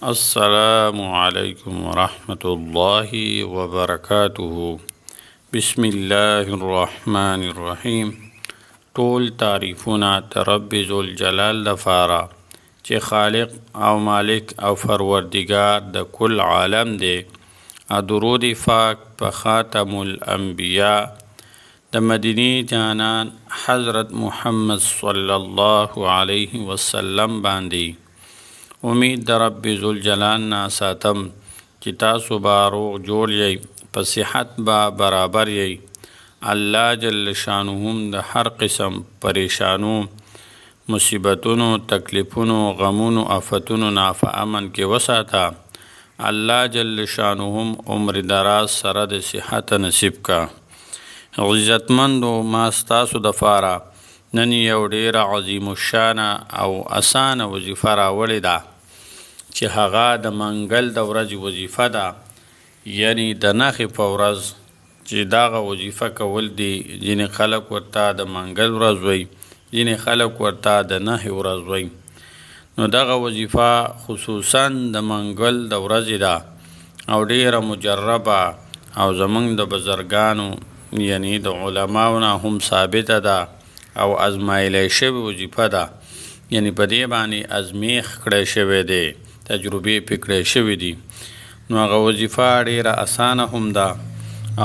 السلام علیکم ورحمۃ اللہ وبرکاتہ. بسم الله الرحمن الرحیم. ټول تعریفونه د رب ذوالجلال لپاره چې خالق او مالک او پروردگار د کل عالم دی. درود پاک په خاتم الانبیاء د مدینی جانان حضرت محمد صلی الله علیه وسلم باندې. امید د رب ذوالجلال نه ساتم چې تاسو به روغ جوړ یئ، په صحت به برابر یئ. الله جل شانهم د هر قسم پریشانو، مصیبتونو، تکلیفونو، غمونو، آفتونو نه په امن کې وساته. الله جل شانهم عمر دراز سره د صحت نصیب کا. عزتمندو، ما ستاسو دپاره نن یو ډیره عظیم الشانه او اسانه وظیفه راوړې ده چې هغه د منګل د ورځې وظیفه ده، یعنی د نښې په ورځ چې دغه وظیفه کول دي. ځینې خلک ورته د منګل ورځ وایي، ځینې خلک ورته د نښې ورځ وایي. نو دغه وظیفه خصوصا د منګل د ورځې ده او ډیره مجربه او زمونږ د بزرګانو یعنی د علماو نه هم ثابته ده او ازمایلی شوې وظیفه ده. یعنی په دې باندې ازمیخ کړی شوی دی، تجربې پې کړی شوي دي. نو هغه وظیفه ډیره اسانه هم ده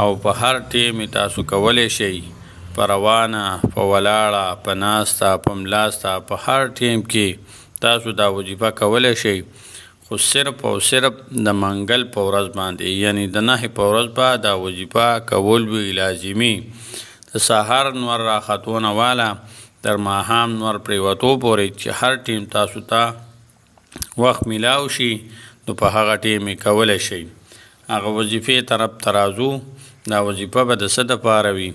او په هر ټیم تاسو کولی شئ، په روانه، په ولاړه، په ناسته، په ملاسته، په هر ټیم کې تاسو دا وظیفه کولی شئ. خو صرف او صرف د منګل په ورځ باندې، یعنی د نښې په ورځ به دا وظیفه کول وي لازمي. د سهار نور راختونه والا تر ماښام نور پرېوتو پورې چې هر ټیم تاسو ته وخت میلاو شي، نو په هغه ټیم یې کولی شئ. هغه وظیفې طرف ته راځو. دا وظیفه به د څه دپاره وي؟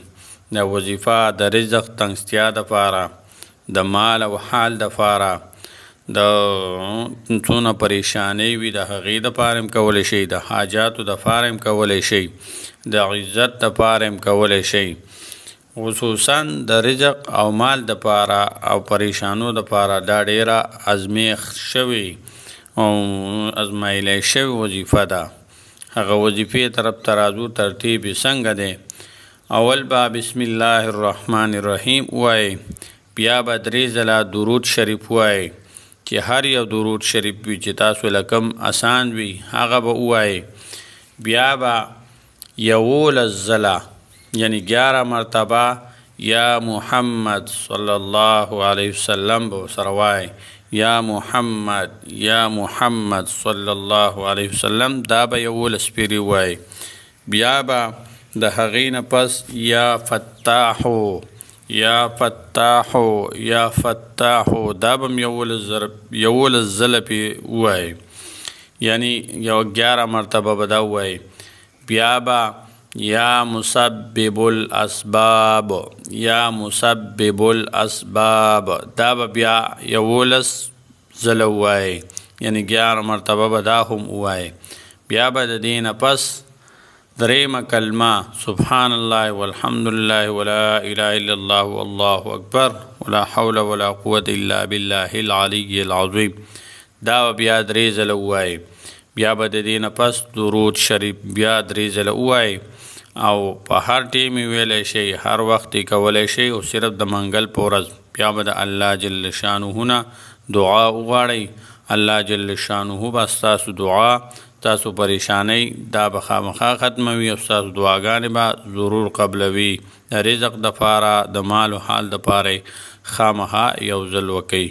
دا وظیفه د رزق تنګستیا دپاره، د مال او حال دپاره، د څونه پریشانۍ وي د هغې دپاره هم کولی شئ، د حاجاتو دپاره هم کولی شئ، د عزت دپاره هم کولی شئ. خصوصا د رزق او مال دپاره او پریشانو دپاره دا ډیره ازمیخ شوی او ازمایلی شوی وظیفه ده. هغه وظیفې طرف ته راځو. ترتیب یې څنګه دی؟ اول به بسم الله الرحمن الرحیم ووایئ، بیا به 3 ځله درود شریف ووایئ چې هر یو درود شریف وي چې تاسو له کوم اسان وي هغه به ووایئ. بیا به 11 ځله یعنی 11 مرتبه یا محمد صلی الله علیه وسلم به سره وایئ. یا محمد، یا محمد صلی الله علیه وسلم، دا به 11 پیرې وایئ. بیا به د هغې نه پس یا فتاحو، یا فتاحو، یا فتاحو، دا به 11 ځله پې ووایئ، یعنی 11 مرتبه به دا ووایئ. بیا به یا مسبب الاسباب، یا مسبب الاسباب، دا به بیا 11 ځله ووایئ، یعنی 11 مرتبه به دا هم ووایئ. بیا به د دې نه پس 3مه کلمه سبحان الله والحمد لله ولا اله الا الله والله اکبر ولا حول ولا قوة الا بالله العلی العظیم، دا به بیا 3 ځله ووایئ. بیا به د دې نه پس درود شریف بیا 3 ځله ووایئ او په هر ټیم یې ویلی شئ، هر وخت یې کولی شئ او صرف د منګل په ورځ. بیا به د الله جل شانه نه دعا وغواړئ. الله جل شانه به ستاسو دعا، ستاسو پریشانۍ دا به خامخا ختموي او ستاسو دعاګانې به ضرور قبلوي. د رزق دپاره، د مال و حال دپاره خامخا یو ځل وکئ.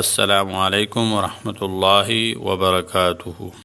السلام علیکم ورحمة الله وبرکاته.